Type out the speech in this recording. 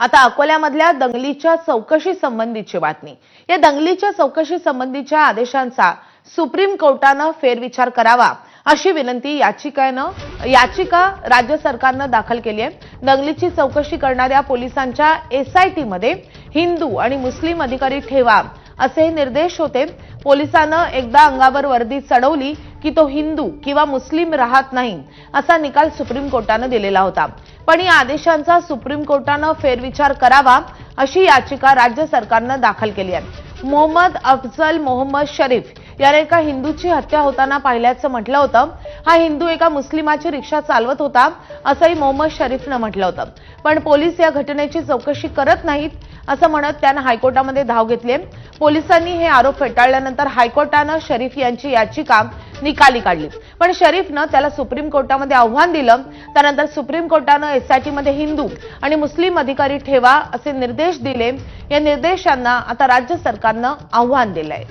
आता अकोल्यामधल्या दंगलीच्या चौकशी संबंधीची बातमी। या दंगलीच्या चौकशी संबंधीच्या आदेशांचा सुप्रीम कोर्टाने फेरविचार करावा अशी विनंती याचिका राज्य सरकारने दाखल केली आहे। दंगलीची चौकशी करणाऱ्या पोलिसांच्या एसआयटी मध्ये हिंदू आणि मुस्लिम अधिकारी ठेवा असे निर्देश होते। पोलिसांना एकदा अंगावर वर्दी चढवली की तो हिंदू किंवा मुस्लिम राहत नाही असा निकाल सुप्रीम कोर्टाने दिलेला होता। पण या आदेशांचा सुप्रीम कोर्टाने फेरविचार करावा अशी याचिका राज्य सरकारने दाखल केली आहे। मोहम्मद अफजल मोहम्मद शरीफ याने एका हिंदूची हत्या होताना पाहिल्याचं म्हटलं होतं। हा हिंदू एका मुस्लिमाची रिक्षा चालवत होता असंही मोहम्मद शरीफने म्हटलं होतं। पण पोलीस या घटनेची चौकशी करत नाहीत असं म्हणत त्याने हायकोर्टामध्ये धाव घेतली। पोलिसांनी हे आरोप फेटाळल्यानंतर हायकोर्टाने शरीफ यांची याचिका निकाली काढली। पण शरीफने त्याला सुप्रीम कोर्टामध्ये आव्हान दिलं। त्यानंतर सुप्रीम कोर्टाने एसआयटी मध्ये हिंदू आणि मुस्लिम अधिकारी ठेवा असे निर्देश दिले। या निर्देशांना आता राज्य सरकारने आव्हान दिलंय।